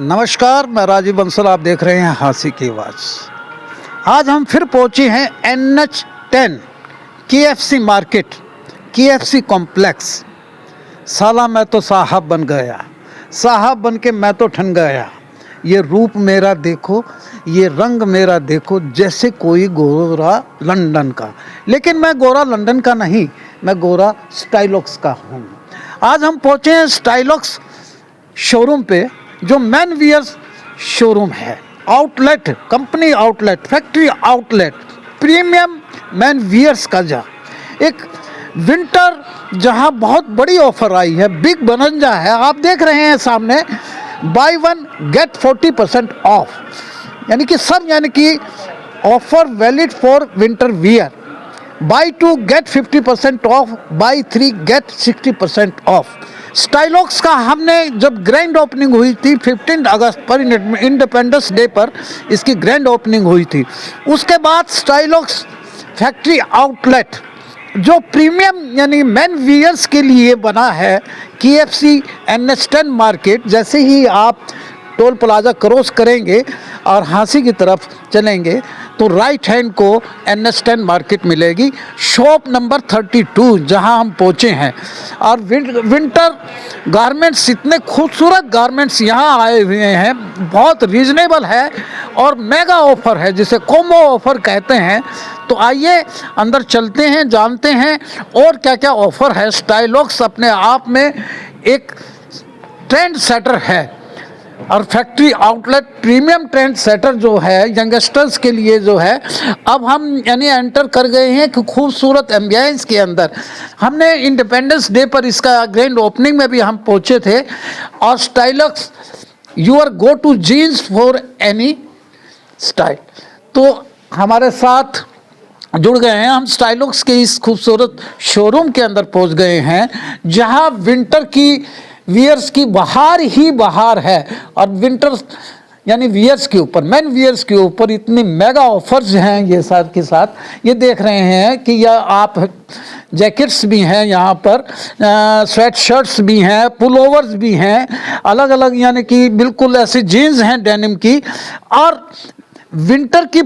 नमस्कार, मैं राजीव बंसल, आप देख रहे हैं हांसी की आवाज़। आज हम फिर पहुंचे हैं NH10 KFC market, KFC complex. साला मैं तो साहब बन गया, साहब बन के मैं तो ठन गया। ये रूप मेरा देखो, ये रंग मेरा देखो, जैसे कोई गोरा लंदन का। लेकिन मैं गोरा लंदन का नहीं, मैं गोरा स्टाइलॉक्स का हूँ। आज हम पहुँचे हैं स्टाइलॉक्स शोरूम पे, जो मैन वियर्स शोरूम है। Outlet, company outlet, factory outlet, premium man wears का एक विंटर जहां बहुत बड़ी ऑफर आई है, बिग बनंजा है। आप देख रहे हैं सामने, बाय वन गेट 40% ऑफ, यानी कि सब, यानी कि offer valid for winter wear. Buy two get 50% off, buy three get 60% off. Stylox का हमने जब ग्रैंड ओपनिंग हुई थी 15 अगस्त पर, इंडिपेंडेंस डे पर इसकी ग्रैंड ओपनिंग हुई थी। उसके बाद स्टाइलॉक्स फैक्ट्री आउटलेट जो प्रीमियम यानी मेन वियर्स के लिए बना है, KFC NH10 मार्केट। जैसे ही आप टोल प्लाजा क्रॉस करेंगे और हांसी की तरफ चलेंगे तो राइट हैंड को NH10 मार्केट मिलेगी, शॉप नंबर 32 जहां हम पहुंचे हैं। और विंटर गारमेंट्स, इतने खूबसूरत गारमेंट्स यहां आए हुए हैं, बहुत रीजनेबल है और मेगा ऑफर है, जिसे कॉम्बो ऑफर कहते हैं। तो आइए अंदर चलते हैं, जानते हैं और क्या क्या ऑफर है। स्टाइलॉक्स अपने आप में एक ट्रेंड सेटर है और factory outlet premium trend setter जो है यंगस्टर्स के लिए जो है। अब हम यानी एंटर कर गए हैं कि खूबसूरत एम्बियंस के अंदर। हमने इंडिपेंडेंस डे पर इसका ग्रैंड ओपनिंग में भी हम पहुंचे थे। और Stylox your go to jeans for any style, तो हमारे साथ जुड़ गए हैं। हम स्टाइलॉक्स के इस खूबसूरत शोरूम के अंदर पहुंच गए हैं, जहां विंटर की वियर्स की बहार ही बहार है। और विंटर यानी वियर्स के ऊपर, मैन वियर्स के ऊपर इतनी मेगा ऑफर्स हैं ये साथ के साथ। ये देख रहे हैं कि यह आप जैकेट्स भी हैं यहाँ पर, स्वेट शर्ट्स भी हैं, पुलोवर्स भी हैं, अलग अलग, यानी कि बिल्कुल ऐसी जीन्स हैं डेनिम की। और विंटर की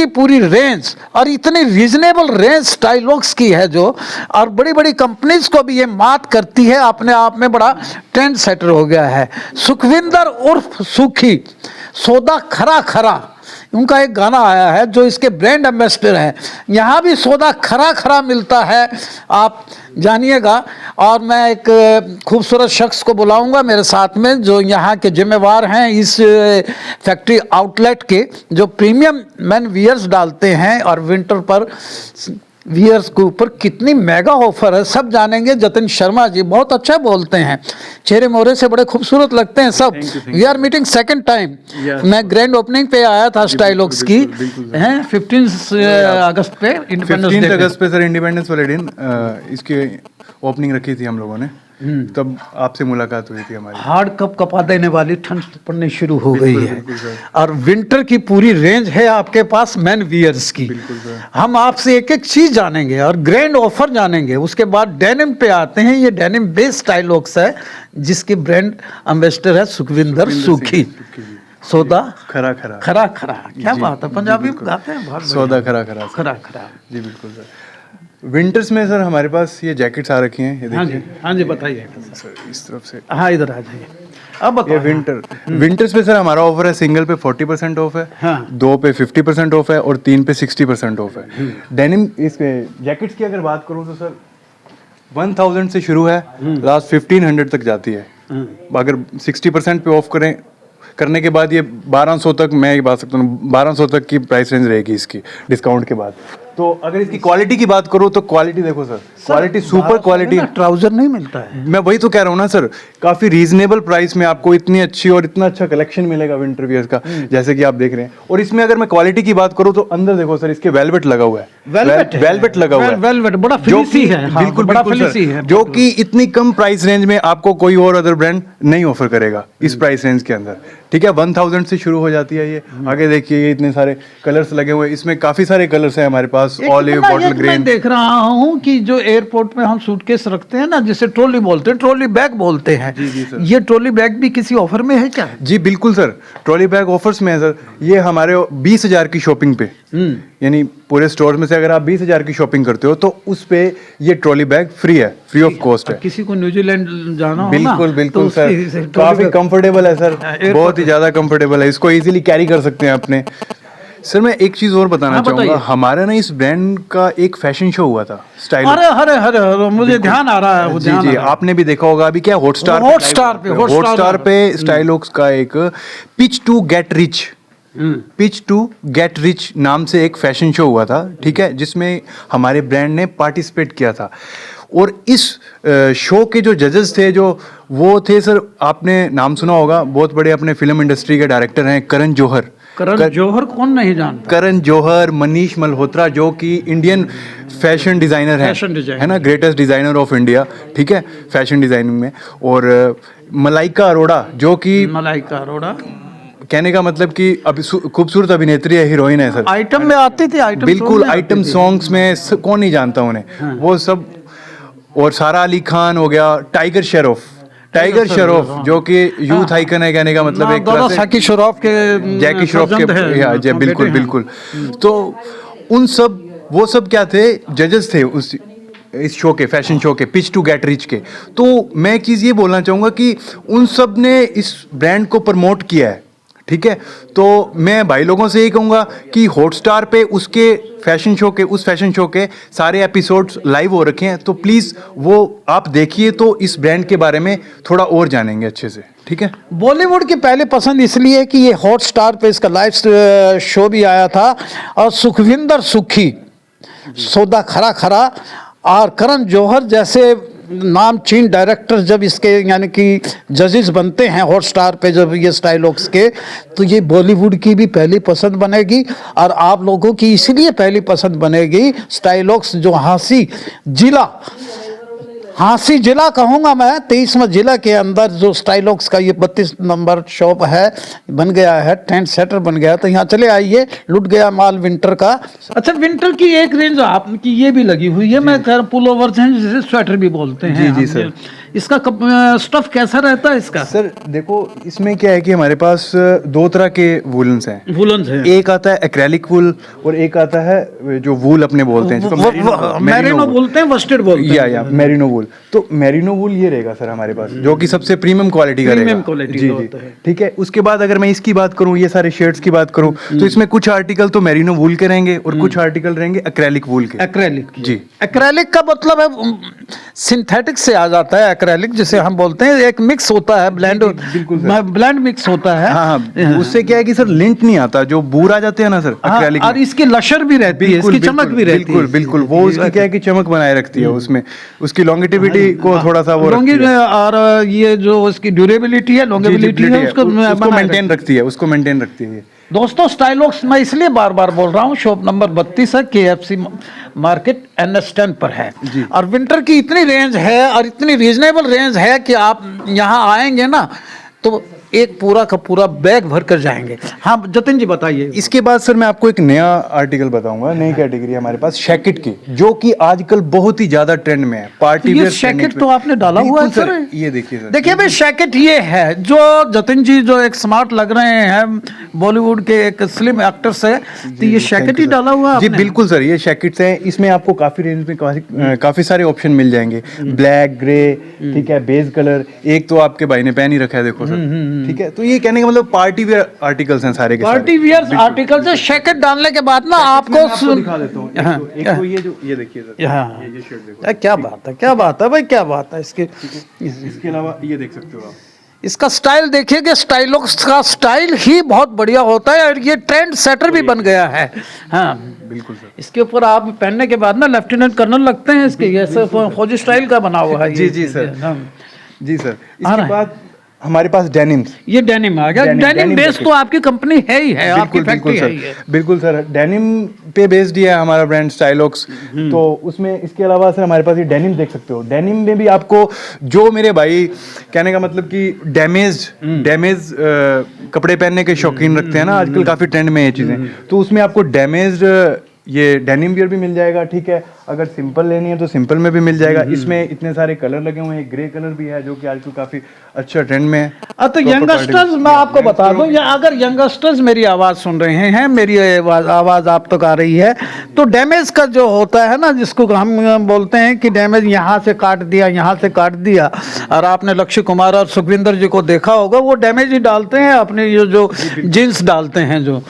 पूरी रेंज, और इतनी रीजनेबल रेंज स्टाइलॉक्स की है जो, और बड़ी बड़ी कंपनीज को भी ये मात करती है। अपने आप में बड़ा ट्रेंड सेटर हो गया है। सुखविंदर उर्फ सूखी, सौदा खरा खरा, उनका एक गाना आया है जो इसके ब्रांड एम्बेसडर हैं। यहाँ भी सौदा खरा खरा मिलता है, आप जानिएगा। और मैं एक खूबसूरत शख्स को बुलाऊंगा मेरे साथ में, जो यहाँ के जिम्मेवार हैं इस फैक्ट्री आउटलेट के, जो प्रीमियम मैन वियर्स डालते हैं और विंटर पर वियर्स के ऊपर कितनी मेगा ऑफर है, सब जानेंगे। जतिन शर्मा जी बहुत अच्छा बोलते हैं, चेहरे मोहरे से बड़े खूबसूरत लगते हैं सब। We are meeting second time. मैं ग्रैंड ओपनिंग पे आया था स्टाइलॉक्स की, हैं 15 अगस्त पे, इंडिपेंडेंस अगस्त पे सर, इंडिपेंडेंस वाले दिन इसकी ओपनिंग रखी थी हम लोगों ने, तब आपसे मुलाकात हुई थी हमारी। हार्ड कप कपा देने वाली ठंड पड़ने शुरू हो गई है, और विंटर की पूरी रेंज है आपके पास मैन वियर्स की। हम आपसे एक एक चीज जानेंगे और ग्रैंड ऑफर जानेंगे। उसके बाद डेनिम पे आते हैं। ये डेनिम बेस्ड स्टाइलॉक्स है, जिसके ब्रांड एम्बेसडर है सुखविंदर सूखी। सौदा खरा खरा, खरा खरा, क्या बात है, पंजाबी में गाते हैं। सौदा खरा खरा, खरा खरा जी, बिल्कुल सर। विंटर्स में सर हमारे पास ये जैकेट्स आ रखी हैं, ये देखिए। हाँ जी बताइए सर, इस तरफ से। हाँ इधर आ जाइए। अब बताइए। विंटर्स पे सर हमारा ऑफर है, सिंगल पे 40% ऑफ है, हाँ। 2 पे 50% ऑफ है और 3 पे 60% ऑफ है। डेनिम इसके जैकेट्स की अगर बात करूँ तो सर 1000 से शुरू है, लास्ट 1500 तक जाती है। अगर 60% पे ऑफ करने के बाद ये 1200 तक, मैं ये बात सकता हूँ 1200 तक की प्राइस रेंज रहेगी इसकी डिस्काउंट के बाद। तो अगर इसकी क्वालिटी की बात करूँ तो क्वालिटी देखो sir, quality super quality. Trouser नहीं मिलता है, मैं वही तो कह रहा हूँ ना सर, काफी रीजनेबल प्राइस में आपको इतनी अच्छी और इतना अच्छा कलेक्शन मिलेगा विंटर वियर्स का, जैसे कि आप देख रहे हैं। और इसमें अगर मैं क्वालिटी की बात करूँ तो अंदर देखो सर, इसके वेलवेट लगा हुआ है, वेलवेट लगा हुआ है, वेलवेट बड़ा फिनिशी है, बिल्कुल फिनिशी है, जो कि इतनी कम प्राइस रेंज में आपको कोई और अदर ब्रांड नहीं ऑफर करेगा इस प्राइस रेंज के अंदर। ठीक है, 1000 से शुरू हो जाती है ये। आगे देखिए ये इतने सारे कलर्स लगे हुए हैं, इसमें काफी सारे कलर्स हैं हमारे पास, ऑलिव, बॉटल मैं ग्रीन। देख रहा हूँ कि जो एयरपोर्ट में हम सूटकेस रखते हैं ना, जिसे ट्रॉली बोलते हैं, ट्रॉली बैग बोलते हैं, जी सर। ये ट्रॉली बैग भी किसी ऑफर में है क्या? जी बिल्कुल सर, ट्रॉली बैग ऑफर्स में है सर। ये हमारे 20,000 की शॉपिंग पे, यानी पूरे स्टोर में से अगर आप 20,000 की शॉपिंग करते हो तो उस पे ये ट्रॉली बैग फ्री है, फ्री ऑफ कॉस्ट है। किसी को न्यूजीलैंड जाना हो बिल्कुल ना, बिल्कुल तो सर, उसके काफी कंफर्टेबल है सर, एयरपोर्ट बहुत ही ज्यादा कंफर्टेबल है, इसको इजीली कैरी कर सकते हैं अपने। सर मैं एक चीज और बताना हाँ, चाहूंगा, बताइए। हमारा ना इस ब्रांड का एक फैशन शो हुआ था स्टाइल। अरे अरे अरे अरे, मुझे ध्यान आ रहा है, वो जी ध्यान जी, आ रहा है। आपने भी देखा होगा अभी क्या हॉटस्टार हॉटस्टार पे स्टाइलोक्स का एक pitch to get rich, pitch to get rich नाम से एक फैशन शो हुआ था, ठीक है, जिसमें हमारे ब्रांड ने पार्टिसिपेट किया था। और इस शो के जो जजेस थे, जो वो थे सर, आपने नाम सुना होगा, बहुत बड़े अपने फिल्म इंडस्ट्री के डायरेक्टर हैं करण जौहर। करण जौहर कौन नहीं जानता? करण जौहर, मनीष मल्होत्रा, जो कि इंडियन फैशन डिजाइनर है, फैशन डिजाइनर है ना, ग्रेटेस्ट डिजाइनर ऑफ इंडिया, ठीक है, फैशन डिजाइनिंग में। और मलाइका अरोड़ा, जो कि मलाइका अरोड़ा कहने का मतलब कि अभी खूबसूरत अभिनेत्री है, हीरोइन है सर, आइटम में आती थी, आइटम बिल्कुल आइटम सॉन्ग्स में कौन नहीं जानता उन्हें, वो सब। और सारा अली खान हो गया, टाइगर श्रॉफ जो कि यूथ आइकन है, कहने का मतलब एक तरह से जैकी श्रॉफ के, जैकी श्रॉफ cousin है, के, बिल्कुल बेटे हैं। बिल्कुल। तो उन सब, वो सब क्या थे, जजेस थे उस इस शो के, फैशन शो के, पिच टू गेट रिच के। तो मैं एक चीज़ ये बोलना चाहूँगा कि उन सब ने इस ब्रांड को प्रमोट किया है, ठीक है। तो मैं भाई लोगों से यही कहूँगा कि हॉटस्टार पे उसके फैशन शो के, उस फैशन शो के सारे एपिसोड्स लाइव हो रखे हैं, तो प्लीज़ वो आप देखिए, तो इस ब्रांड के बारे में थोड़ा और जानेंगे अच्छे से, ठीक है। बॉलीवुड की पहली पसंद इसलिए कि ये हॉटस्टार पे इसका लाइव शो भी आया था, और सुखविंदर सुखी, सौदा खरा खरा और करण जौहर जैसे नामचीन डायरेक्टर जब इसके यानी कि जजेस बनते हैं हॉटस्टार पे जब ये स्टाइलोक्स के, तो ये बॉलीवुड की भी पहली पसंद बनेगी, और आप लोगों की इसलिए पहली पसंद बनेगी स्टाइलोक्स, जो हाँसी जिला कहूँगा मैं, 23वां जिला के अंदर जो स्टाइलोक्स का ये 32 नंबर शॉप है, बन गया है, टेंट सेटर बन गया। तो यहाँ चले आइए, लुट गया माल विंटर का। अच्छा, विंटर की एक रेंज आपकी ये भी लगी हुई है, मैं कह पुल ओवर हैं, जिसे स्वेटर भी बोलते हैं। जी सर। इसका स्टफ कैसा रहता है इसका? सर देखो, इसमें क्या है कि हमारे पास दो तरह के वूलन्स हैं। वूलन्स है, एक आता है एक्रेलिक वूल, और एक आता है जो वूल अपने बोलते हैं, जिसको मैरिनो बोलते हैं, वस्टेड बोलते हैं, या मैरिनो वूल। तो मैरिनो वूल ये रहेगा सर हमारे पास, जो कि सबसे प्रीमियम क्वालिटी का रहेगा। प्रीमियम क्वालिटी जी जी, ठीक है। उसके बाद अगर मैं इसकी बात करूं, ये सारे शर्ट्स की बात करूं, तो इसमें कुछ आर्टिकल तो मैरिनो वूल के रहेंगे और कुछ आर्टिकल रहेंगे एक्रेलिक वूल के। एक्रेलिक जी, एक्रेलिक का मतलब है सिंथेटिक से आ जाता है, एक्रेलिक जिसे हम बोलते हैं, एक मिक्स होता है, ब्लेंड मिक्स होता है। हाँ, उससे क्या है कि सर लिंट नहीं आता, जो बूर आ जाते हैं ना सर एक्रेलिक, और इसकी लशर भी रहती है, इसकी चमक भी रहती है। बिल्कुल बिल्कुल, वो उसकी क्या है कि चमक बनाए रखती है, उसमें उसकी लॉन्गेटिविटी को थोड़ा सा वो रखती है, और ये जो उसकी ड्यूरेबिलिटी है, लॉन्गेबिलिटी है, उसको मेंटेन रखती है, उसको मेंटेन रखती है। दोस्तों, स्टाइलोक्स मैं इसलिए बार बार बोल रहा हूँ, शॉप नंबर 32 है, KFC मार्केट NS10 पर है, और विंटर की इतनी रेंज है और इतनी रीजनेबल रेंज है कि आप यहाँ आएंगे ना तो एक पूरा का पूरा बैग भर कर जाएंगे। हाँ जतिन जी बताइए। इसके बाद सर मैं आपको एक नया आर्टिकल बताऊंगा, नई कैटेगरी हमारे पास शैकेट की, जो कि आजकल बहुत ही ज्यादा ट्रेंड में है। पार्टी वेयर शैकेट तो आपने डाला हुआ है सर, ये देखिए सर, देखिए भाई शैकेट ये है, जो जतिन जी जो एक स्मार्ट लग रहे हैं, बॉलीवुड के एक स्लिम एक्टर्स है, तो ये शैकेट ही डाला हुआ है जी। बिल्कुल सर, ये शैकेट्स हैं, इसमें आपको काफी रेंज में काफी सारे ऑप्शन मिल जाएंगे, ब्लैक, ग्रे, ठीक है, बेज कलर, एक तो आपके भाई ने पहन ही रखा है, देखो सर, ठीक है। तो ये कहने का मतलब पार्टी वेयर आर्टिकल्स हैं सारे के सारे, पार्टी वियर आर्टिकल्स है। शैकेट डालने के बाद ना आपको दिखा देता हूँ, एक तो ये जो ये देखिए सर, ये शर्ट देखो, क्या बात है, क्या बात है भाई, क्या बात है इसके। इसके अलावा ये देख सकते हो आप, इसका स्टाइल देखिएगा, स्टाइलोक्स का स्टाइल ही बहुत बढ़िया होता है, और ये ट्रेंड सेटर भी बन गया है। हाँ बिल्कुल सर, इसके ऊपर आप पहनने के बाद ना लेफ्टिनेंट कर्नल लगते हैं इसके, ये सब फौजी स्टाइल का बना हुआ है। जी जी सर, जी सर। इसके बाद हमारे पास डेनिम्स, ये डेनिम आ गया। डेनिम बेस तो आपकी कंपनी है ही है, आपकी फैक्ट्री है ही है। बिल्कुल सर, डेनिम पे बेस्ड ही है हमारा ब्रांड स्टाइलॉक्स। तो उसमें इसके अलावा सर हमारे पास ये डेनिम देख सकते हो। डेनिम में भी आपको जो मेरे भाई कहने का मतलब कि डैमेज कपड़े पहनने के शौकीन रखते हैं ना, आजकल काफी ट्रेंड में ये चीजें, तो उसमें आपको डैमेज्ड ये डेनिम वियर भी मिल जाएगा, ठीक है। अगर सिंपल लेनी है तो सिंपल में भी मिल जाएगा। इसमें इतने सारे कलर लगे हुए हैं, ग्रे कलर भी है जो कि आजकल काफी अच्छा ट्रेंड में है। तो यंगस्टर्स, मैं आपको बता दूं, या अगर यंगस्टर्स मेरी आवाज सुन रहे हैं, मेरी आवाज आप तक आ रही है, तो डैमेज का जो होता है ना, जिसको हम बोलते हैं कि डैमेज यहाँ से काट दिया, यहाँ से काट दिया, और आपने लक्ष्य कुमार और सुखविंदर जी को देखा होगा, वो डैमेज ही डालते हैं अपने ये जो जीन्स डालते हैं जो।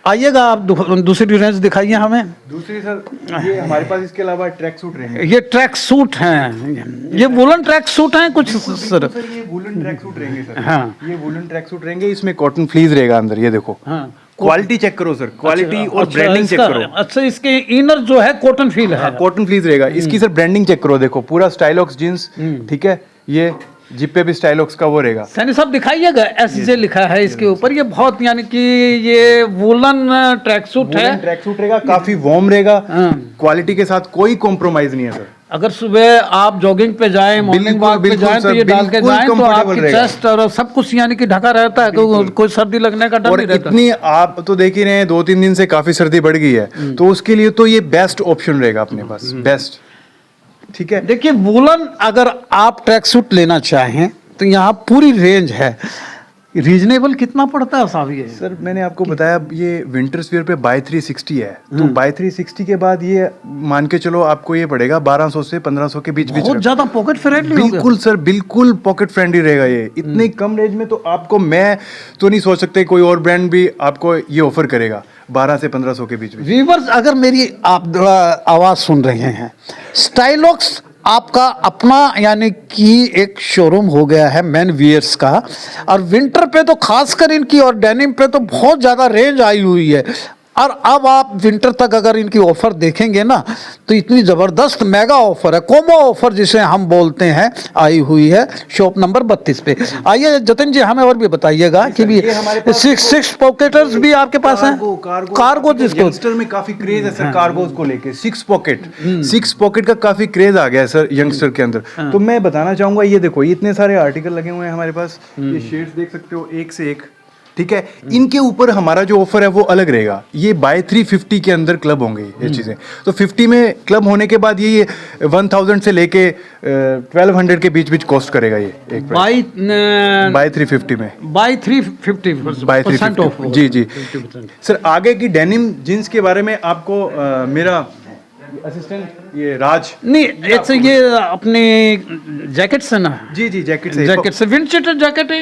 आइएगा आप दूसरी रेंज दिखाइए हमें। दूसरी सर ये हमारे पास इसके अलावा ट्रैक सूट रहेंगे। ये ट्रैक सूट हैं, ये वुलन ट्रैक सूट हैं कुछ सर? ये वुलन ट्रैक सूट रहेंगे सर। हाँ, ये वुलन ट्रैक सूट रहेंगे, इसमें कॉटन फ्लीज रहेगा अंदर, ये देखो। हाँ, क्वालिटी चेक करो सर, क्वालिटी और ब्रांडिंग चेक करो। अच्छा, इसके इनर जो है कॉटन फील है, कॉटन फ्लीज रहेगा। इसकी सर ब्रांडिंग चेक करो, देखो पूरा स्टाइलॉक्स जींस, ठीक है। ये जिप पे भी स्टाइलॉक्स का वो रहेगा। सैनी साहब दिखाइएगा, एसजे लिखा है इसके ऊपर। ये बहुत, यानी कि ये वुलन ट्रैक सूट है, ट्रैक सूट रहेगा, काफी वार्म रहेगा, क्वालिटी के साथ कोई कॉम्प्रोमाइज नहीं है सर। अगर सुबह आप जॉगिंग पे जाएं, मॉर्निंग वॉक पे जाएं, तो ये डाल के जाएं तो आपकी चेस्ट और सब कुछ यानी कि ढका रहता है, कोई सर्दी लगने का डर नहीं रहता। इतनी आप तो देख ही रहे हैं, 2-3 दिन से काफी सर्दी बढ़ गई है, तो उसके लिए तो ये बेस्ट ऑप्शन रहेगा अपने पास, बेस्ट, ठीक है। देखिए, वुलन अगर आप ट्रैक सूट लेना चाहें तो यहाँ पूरी रेंज है। रीजनेबल कितना पड़ता है साहब ये? सर मैंने आपको बताया ये विंटर्स वेयर पे बाय 360 है, तो बाय 360 के बाद ये मान के चलो आपको ये पड़ेगा 1200 से 1500 के बीच। बहुत ज्यादा पॉकेट फ्रेंडली हो गया। बिल्कुल सर, बिल्कुल पॉकेट फ्रेंडली रहेगा ये। इतने कम रेंज में तो आपको, मैं तो नहीं सोच सकते कोई और ब्रांड भी आपको ये ऑफर करेगा 12 से 1500 के बीच में। व्यूअर्स, अगर मेरी आप आवाज सुन रहे हैं, स्टाइलॉक्स आपका अपना यानी कि एक शोरूम हो गया है मेन वियर्स का, और विंटर पे तो खासकर इनकी, और डेनिम पे तो बहुत ज़्यादा रेंज आई हुई है। और अब आप विंटर तक अगर इनकी ऑफर देखेंगे ना, तो इतनी ज़बरदस्त मेगा ऑफर है, कोमो ऑफर जिसे हम बोलते हैं, आई हुई है शॉप नंबर 32 पे। आइए जतिन जी, हमें और भी बताइएगा कि भी सिक्स पॉकेटर्स भी आपके पास हैं। कार्गो जिसको यंगस्टर में काफी क्रेज है सर, कार्गोज को लेके। सिक्स पॉकेट का काफी क्रेज आ गया है सर यंगस्टर के अंदर। तो मैं बताना चाहूंगा, ये देखो ये इतने सारे आर्टिकल लगे हुए हैं हमारे पास, ये शेड्स देख सकते हो एक से एक, ठीक है। इनके ऊपर हमारा जो ऑफर है वो अलग रहेगा। ये बाय 350 के अंदर क्लब होंगे ये चीजें, तो 50 में क्लब होने के बाद ये 1000 से लेके 1200 के बीच कॉस्ट करेगा ये एक बाय 350 में, बाय 350% ऑफ। Ji sir. आगे की डेनिम जींस के बारे में आपको मेरा असिस्टेंट ये राज, नहीं ये अपने जैकेट से ना, जी जैकेट से विंड शीटर जैकेट है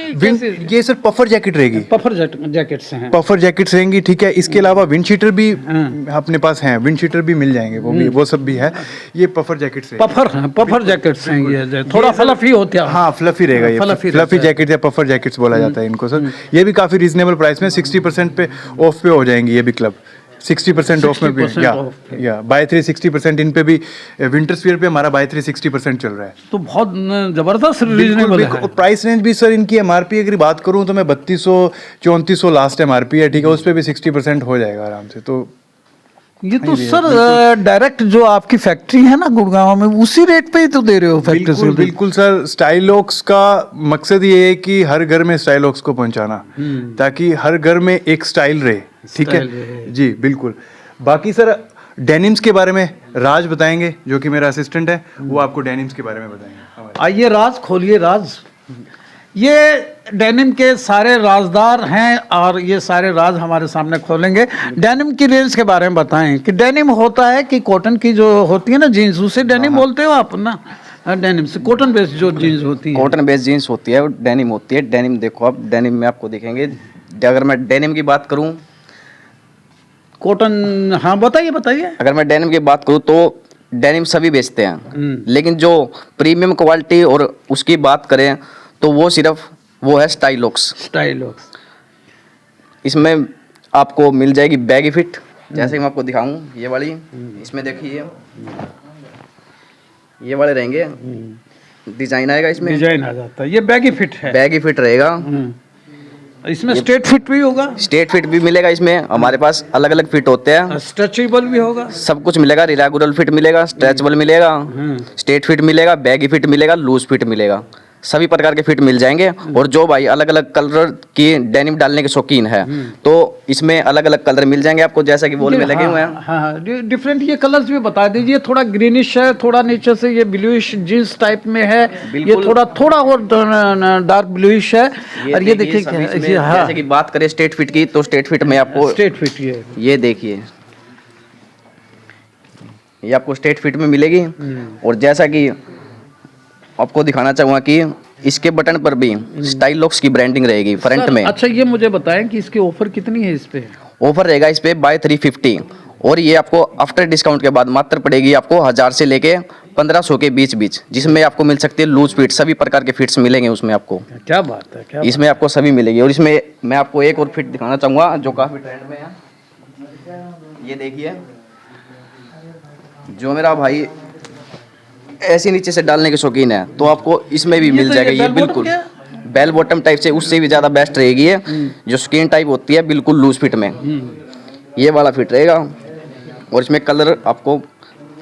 ये सर, पफर जैकेट रहेगी, पफर जैकेट से हैं, पफर जैकेट्स रहेंगी, ठीक है। इसके अलावा विंड शीटर भी अपने पास हैं, विंड शीटर भी मिल जाएंगे, वो सब भी है। ये पफर जैकेट से, पफर जैकेट्स हैं, ये थोड़ा फ्लफी होते हैं। हाँ, फ्लफी रहेगा ये, फ्लफी जैकेट या पफर जैकेट्स बोला जाता है इनको सर। ये भी काफी रीजनेबल प्राइस में 60% पे ऑफ पे हो जाएंगी ये भी क्लब, 60% ऑफ में भी, या बाय 360% इन पे भी। विंटर्स वियर पे हमारा बाय 360% चल रहा है, तो बहुत जबरदस्त रीजनेबल है। प्राइस रेंज भी सर इनकी एमआरपी अगर बात करूं तो मैं 3200-3400 लास्ट एमआरपी है, ठीक है। उस पे भी 60% हो जाएगा आराम से। तो ये तो सर डायरेक्ट जो आपकी फैक्ट्री है ना गुड़गांव में, उसी रेट पे ही तो दे रहे हो फैक्ट्री से। बिल्कुल सर। स्टाइलॉक्स का मकसद ये है कि हर घर में स्टाइलॉक्स को पहुंचाना, ताकि हर घर में एक स्टाइल रहे, ठीक है जी, बिल्कुल। बाकी सर डेनिम्स के बारे में राज बताएंगे, जो कि मेरा असिस्टेंट है, वो आपको डेनिम्स के बारे में बताएंगे। आइए राज, खोलिए राज। ये डेनिम के सारे राजदार हैं और ये सारे राज हमारे सामने खोलेंगे। डेनिम की रेंज के बारे में बताएं कि डेनिम होता है कि कॉटन की जो होती है ना जीन्स, उसे डेनिम बोलते हो आप ना? डेनिम से कॉटन बेस्ड जो जीन्स होती है, कॉटन बेस्ड जीन्स होती है, डेनिम होती है। डेनिम देखो आप, डेनिम में आपको दिखेंगे, अगर मैं डेनिम की बात करूं, कॉटन, हाँ बताइए। अगर मैं डेनिम की बात करूं तो डेनिम सभी बेचते हैं, लेकिन जो प्रीमियम क्वालिटी और उसकी बात करें तो वो सिर्फ वो है स्टाइलॉक्स। इसमें आपको मिल जाएगी बैगी फिट, जैसे मैं आपको दिखाऊं, ये वाली, इसमें देखिए ये वाले रहेंगे, डिजाइन आएगा इसमें, डिजाइन आ जाता है। ये बैगी फिट है, बैगी फिट रहेगा। इसमें स्ट्रेट फिट भी होगा, स्ट्रेट फिट भी मिलेगा इसमें, हमारे पास अलग अलग फिट होते हैं, स्ट्रेचेबल भी होगा, सब कुछ मिलेगा। रिलैक्सेबल फिट मिलेगा, स्ट्रेचेबल मिलेगा, स्ट्रेट फिट मिलेगा, बैगी फिट मिलेगा, लूज फिट मिलेगा, सभी प्रकार के फिट मिल जाएंगे। और जो भाई अलग अलग कलर की डेनिम डालने के शौकीन है तो इसमें अलग अलग कलर मिल जाएंगे आपको, जैसा कि वॉल में लगे हुए हैं। हाँ, डिफरेंट ये कलर्स भी बता दीजिए। थोड़ा ग्रीनिश है, थोड़ा नीचे से ये ब्लूइश जींस टाइप में है, ये थोड़ा और डार्क ब्लूइश है। और ये देखिए जैसे कि बात करें स्ट्रेट फिट की, तो स्ट्रेट फिट में आपको स्ट्रेट फिट ये देखिए, ये आपको स्ट्रेट फिट में मिलेगी। और जैसा कि आपको दिखाना चाहूंगा कि इसके बटन पर भी स्टाइल लॉक्स की ब्रांडिंग रहेगी फ्रंट में। अच्छा, ये मुझे बताएं कि इसकी ऑफर कितनी है इस पे? ऑफर रहेगा इस पे बाय 350, और ये आपको आफ्टर डिस्काउंट के बाद मात्र पड़ेगी आपको 1000 से लेके 1500 के बीच, जिसमें आपको मिल सकती है लूज फिट, सभी प्रकार के फिट्स मिलेंगे उसमें आपको। क्या बात है, क्या इसमें आपको सभी मिलेगी। और इसमें मैं आपको एक और फिट दिखाना चाहूंगा जो काफी ट्रेंड में है। ये देखिए, जो मेरा भाई ऐसे नीचे से डालने के शौकीन है तो आपको इसमें भी मिल जाएगा। ये बिल्कुल बेल बॉटम टाइप से, उससे भी ज्यादा बेस्ट रहेगी ये, जो स्किन टाइप होती है बिल्कुल लूज फिट में, ये वाला फिट रहेगा। और इसमें कलर आपको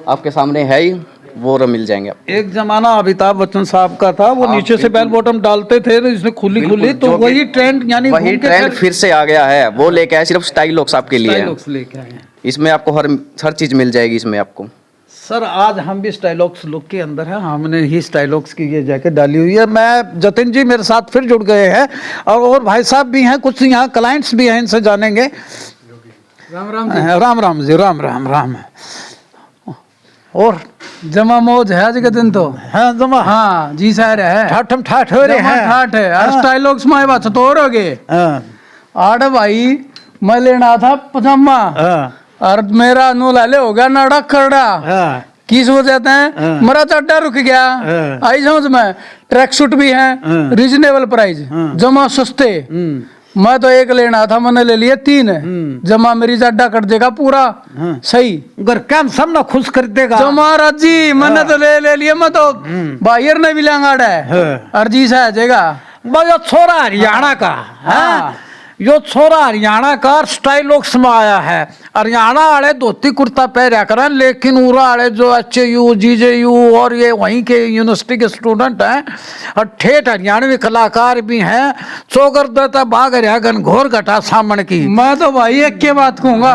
आपके सामने है ही, वो मिल जाएंगे। एक जमाना अमिताभ बच्चन साहब का था, वो नीचे से बेल बॉटम डालते थे तो इसमें खुली तो वही ट्रेंड, यानी वही ट्रेंड फिर से आ गया है। वो लेके आए सिर्फ स्टाइल लॉक्स आपके लिए, लेके आए हैं। इसमें आपको हर चीज मिल जाएगी इसमें आपको। सर, आज हम भी स्टाइलॉक्स लुक के अंदर है, हमने ही स्टाइलॉक्स की ये जैकेट डाली हुई है। मैं जतिन जी मेरे साथ फिर जुड़ गए हैं, और भाई साहब भी हैं, कुछ यहाँ क्लाइंट्स भी हैं, इनसे जानेंगे। राम राम जी। राम राम जी, राम राम राम। और जमा मौज है आज के दिन तो। हाँ, जमा। हाँ जी सर है, ठाठम ठाठ हो रहे हैं, ठाठ है। आज स्टाइलॉक्स में बात तो हो गए। आड़ भाई मैं लेना था पजामा, और मेरा नो लाले हो गया नाड़ा करड़ा। किस वजह से मेरा चड्डा रुक गया। आई समझ में, ट्रैक सूट भी है, रीजनेबल प्राइस, जमा सस्ते। मैं तो एक लेना था, मैंने ले लिए 3, जमा मेरी चड्डा कर देगा पूरा सही। अगर काम सब ना खुश कर देगा जमा राजी, मैंने तो ले लिया। मैं तो बाहर नहीं मिलेंगा और जी से आ जाएगा। भाई छोरा हरियाणा का है, यो छोरा हरियाणा का स्टाइलॉक्स में आया है। हरियाणा वाले धोती कुर्ता पहना करें, लेकिन उरा वाले जो HU GJU और ये वहीं के यूनिवर्सिटी के स्टूडेंट हैं, और ठेठ हरियाणवी कलाकार भी हैं। चौगर देता बाग हरिया घनघोर घटा सामन की। मैं तो भाई एक के बात कहूंगा,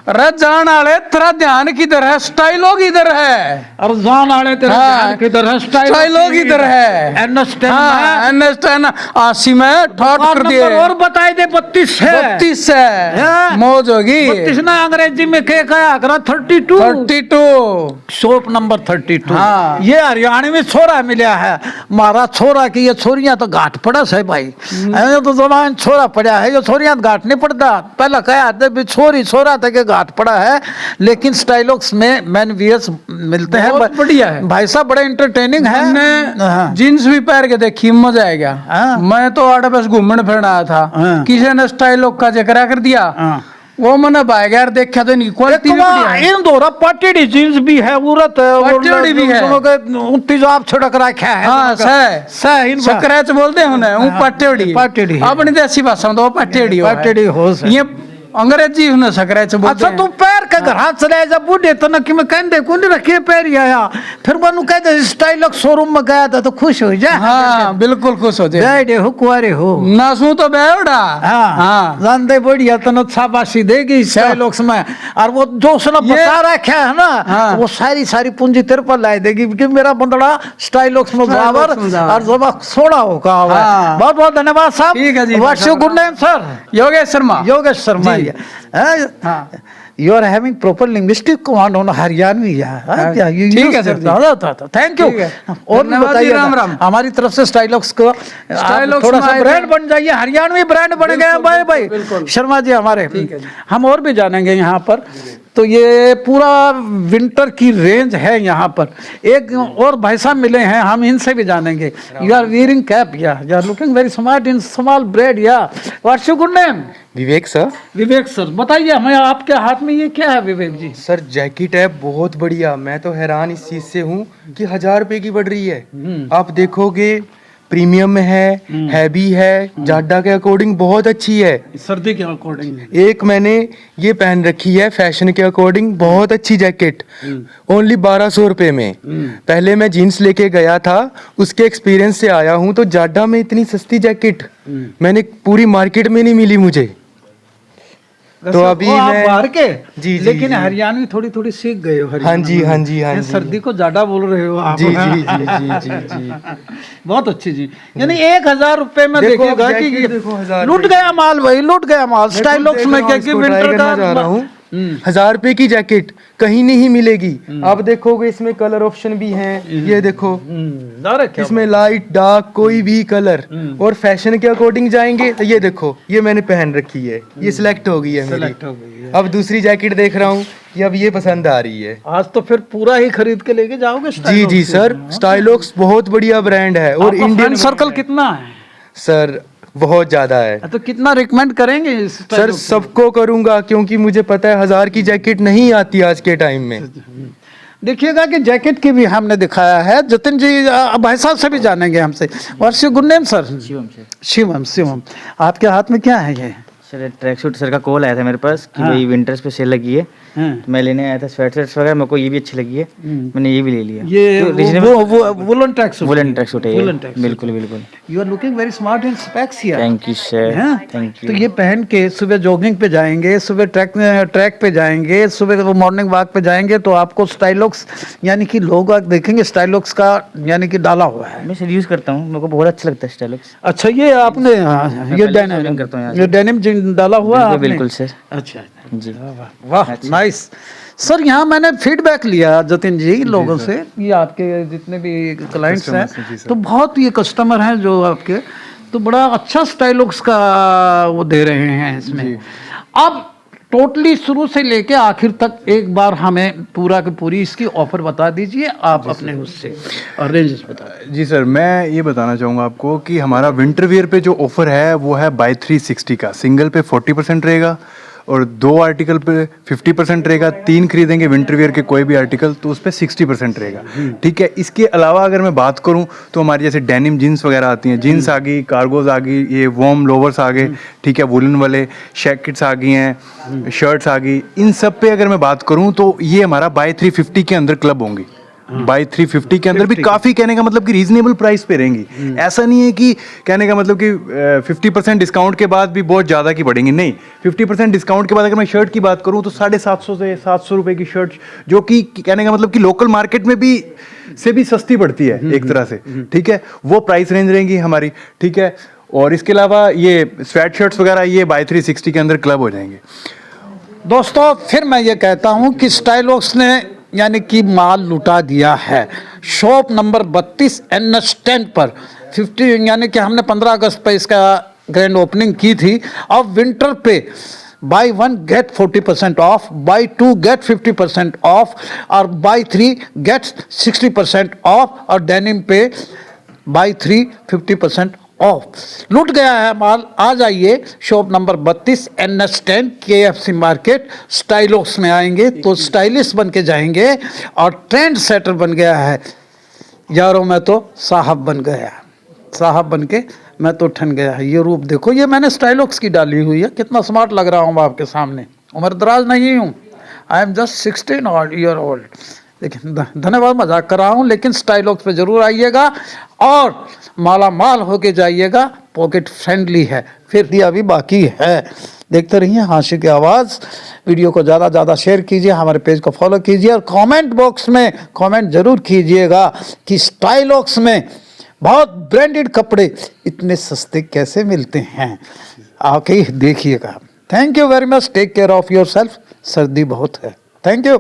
अरे जान वाले तेरा ध्यान किधर है, स्टाइलॉग इधर है। और जान वाले तेरा ध्यान किधर है, स्टाइलॉग इधर है। NS10 80 में ठोट कर दिए। और बताए दे 32 है, मौज होगी। 32 ना अंग्रेजी में क्या कहा करा, 32 शॉप नंबर 32। हाँ। ये हरियाणवी छोरा मिला है, मारा छोरा की। ये छोरियां तो घाट पड़ा है भाई, ये तो जमान छोरा पड़ा है, ये छोरियां घाट नहीं पड़ता। पहला कहा था छोरी छोरा था कि घाट पड़ा है, लेकिन स्टाइलॉक्स में मैन वियर्स मिलते हैं, बढ़िया है भाई साहब, बड़े इंटरटेनिंग है। जींस भी पहन के देखी, मजा आएगा। मैं तो आड़े बस घूमने फिरने आया था, किसी ने स्टाइलॉग का जिक्र कर दिया, वो मैंने भाई यार देखा तो इनकी क्वालिटी भी बढ़िया है। इन दोरा पटेड़ी जींस भी है, उरत पटेड़ी भी है, तेजाब छिड़क रखा है। हाँ, स्क्रैच बोलते हैं उन्हें, पटेड़ी अपनी देसी भाषा में तो पटेड़ी हो। ये अंग्रेजी उन्हें स्क्रैच बोलते हैं। अच्छा, तू पैर के घर हाथ चले जा बूढ़े तो न कि मैं कहते कुंड रखे पैर आया, फिर बनू कहते स्टाइलॉक्स शोरूम में गया था तो खुश हो जा। हाँ, बिल्कुल खुश हो जाए। बैठे हो, कुआरे हो, नासू तो बेवड़ा। हाँ, जानते बढ़िया तो शाबाशी देगी स्टाइलॉक्स में। और वो जो उसने बता रखा है ना, वो सारी पूंजी तेरे पर लाई देगी कि मेरा बंदड़ा स्टाइलॉक्स में बराबर और जब सोड़ा होगा। बहुत बहुत धन्यवाद साहब। ठीक है जी। What's your good name sir? Yogesh Sharma. You are having proper linguistic command on Haryanvi. ठीक है सर, थैंक यू। और बताइए, राम राम। हमारी तरफ से स्टाइलॉक्स को थोड़ा सा ब्रांड बन जाइए, हरियाणवी ब्रांड बन गया भाई। शर्मा जी हमारे, हम और भी जानेंगे यहाँ पर तो ये पूरा विंटर की रेंज है यहाँ पर। एक और भाई साहब मिले हैं, हम इनसे भी जानेंगे। यू आर वियरिंग कैप, या you are looking very smart in small bread, या what's your good name? Vivek sir. Vivek sir, बताइए हमें, आपके हाथ में ये क्या है विवेक जी? सर जैकेट है बहुत बढ़िया, मैं तो हैरान इस चीज से हूँ कि 1000 रुपए की पड़ रही है। आप देखोगे प्रीमियम में है, हैवी है, जाडा के अकॉर्डिंग बहुत अच्छी है, सर्दी के अकॉर्डिंग। एक मैंने ये पहन रखी है फैशन के अकॉर्डिंग, बहुत अच्छी जैकेट, ओनली 1200 रुपए में। पहले मैं जीन्स लेके गया था, उसके एक्सपीरियंस से आया हूँ, तो जाडा में इतनी सस्ती जैकेट मैंने पूरी मार्केट में नहीं मिली मुझे। तो अभी मैं बाहर के जी, लेकिन जी। हरियाणवी थोड़ी थोड़ी सीख गए हो। हाँ जी, हाँ जी, हाँ जी। सर्दी को ज्यादा बोल रहे हो आप। जी जी जी जी जी जी। बहुत अच्छी जी। यानी 1000 रुपए में देखो, देखिएगा जैकेट कि देखो, 1000 लूट गया माल भाई, लूट गया माल। स्टाइलॉक्स में क्या कि विंटर का जा रहा हूँ, 1000 रुपए की जैकेट कहीं नहीं मिलेगी। आप देखोगे इसमें कलर ऑप्शन भी हैं, ये देखो इसमें लाइट डार्क कोई भी कलर, और फैशन के अकॉर्डिंग जाएंगे तो ये देखो, ये मैंने पहन रखी है, ये सिलेक्ट हो गई है मेरी। अब दूसरी जैकेट देख रहा हूँ, ये अब ये पसंद आ रही है। आज तो फिर पूरा ही खरीद के लेके जाओगे? जी जी सर, स्टाइलॉक्स बहुत बढ़िया ब्रांड है, और इंडियन सर्कल कितना है सर बहुत ज्यादा है। तो कितना रिकमेंड करेंगे इस सर सबको करूंगा, क्योंकि मुझे पता है 1000 की जैकेट नहीं आती आज के टाइम में। देखिएगा कि जैकेट की भी हमने दिखाया है। जतिन जी, भाई साहब से भी जानेंगे हमसे। What's your good name sir? Shivam sir. Shivam, Shivam, आपके हाथ में क्या है ये? सर ट्रैक सूट सर का कॉल आया था मेरे पास कि हाँ। भाई विंटर्स पे सेल लगी है, हाँ। तो मैं लेने आया था स्वेट शर्ट्स वगैरह, मेरे को ये भी अच्छी लगी है, मैंने ये भी ले लिया। ये तो woollen track suit. Woollen track suit है वुलन ये, ट्रैक सूट। बिल्कुल बिल्कुल। You are looking very smart in specs here. Thank you sir, हाँ? थैंक तो यू। ये पहन के सुबह जॉगिंग पे जाएंगे, सुबह ट्रैक पे जाएंगे, सुबह मॉर्निंग वॉक पे जाएंगे, तो आपको स्टाइलॉक्स, यानी कि लोग देखेंगे स्टाइलॉक्स का यानी कि डाला हुआ है। मैं सर यूज करता हूँ, मेरे को बहुत अच्छा लगता है स्टाइलॉक्स। अच्छा, ये आपने, हाँ, ये पहले से wearing करता हूँ यहाँ से। ये डेनिम डाला हुआ है आपने? बिल्कुल सर। अच्छा जी वाह, नाइस सर। यहाँ मैंने फीडबैक लिया जतिन जी लोगों से, ये आपके जितने भी क्लाइंट्स हैं, तो बहुत ये कस्टमर हैं जो आपके, तो बड़ा अच्छा स्टाइलॉक्स का वो दे रहे हैं इसमें। अब टोटली शुरू से लेके आखिर तक एक बार हमें पूरा की पूरी इसकी ऑफर बता दीजिए आप अपने उससे, और रेंजेस बता दीजिए। जी सर, मैं ये बताना चाहूँगा आपको कि हमारा विंटर वियर पे जो ऑफ़र है वो है बाय 360 का। सिंगल पे 40% रहेगा, और 2 आर्टिकल पे 50% रहेगा। 3 खरीदेंगे विंटर वियर के कोई भी आर्टिकल तो उस पर 60% रहेगा। ठीक है। इसके अलावा अगर मैं बात करूं तो हमारी जैसे डेनिम जीन्स वगैरह आती हैं, जीन्स आ गई, कार्गोज आ गई, ये वॉर्म लोवर्स आ गए, ठीक है, वुलन वाले जैकेट्स आ गई हैं, शर्ट्स आ गई। इन सब पे अगर मैं बात करूं तो ये हमारा बाय 350 के अंदर क्लब होंगी। बाय 350 के अंदर भी काफ़ी, कहने का मतलब कि रीजनेबल प्राइस पे रहेंगी। ऐसा नहीं है कि कहने का मतलब कि 50% डिस्काउंट के बाद भी बहुत ज़्यादा की पड़ेंगी, नहीं। 50% डिस्काउंट के बाद अगर मैं शर्ट की बात करूं तो 750 से 700 रुपए की शर्ट, जो कि कहने का मतलब कि लोकल मार्केट में भी से भी सस्ती पड़ती है एक तरह से, ठीक है, वो प्राइस रेंज रहेंगी हमारी। ठीक है। और इसके अलावा ये स्वेट शर्ट्स वगैरह ये बाय 360 के अंदर क्लब हो जाएंगे। दोस्तों फिर मैं ये कहता हूँ कि स्टाइलॉक्स ने यानी कि माल लुटा दिया है। शॉप नंबर 32 NH10 पर 50, यानी कि हमने 15 अगस्त पर इसका ग्रैंड ओपनिंग की थी। अब विंटर पे buy 1 get 40% off, buy 2 get 50% off, और बाई 3 गेट 60% ऑफ, और डेनिम पे बाई 3 50% ऑफ। लूट गया है माल। आ जाइए shop number 32 NH10 KFC market. Stylox में आएंगे तो स्टाइलिश बन के जाएंगे, और ट्रेंड सेटर बन गया है यारों, मैं तो साहब बन गया, साहब बन के मैं तो ठन गया। ये रूप देखो, ये मैंने स्टाइलॉक्स की डाली हुई है, कितना स्मार्ट लग रहा हूँ आपके सामने। उम्र दराज नहीं हूँ, I am just 16 year old. लेकिन धन्यवाद, मजाक कर रहा हूँ, लेकिन स्टाइलॉक्स पे जरूर आइएगा और माला माल होके जाइएगा। पॉकेट फ्रेंडली है, फिर दिया भी बाकी है। देखते रहिए हाशिर की आवाज़। वीडियो को ज़्यादा ज़्यादा शेयर कीजिए, हमारे पेज को फॉलो कीजिए, और कमेंट बॉक्स में कमेंट जरूर कीजिएगा कि स्टाइलॉक्स में बहुत ब्रांडेड कपड़े इतने सस्ते कैसे मिलते हैं। आके देखिएगा। Thank you very much, take care of yourself. सर्दी बहुत है। Thank you.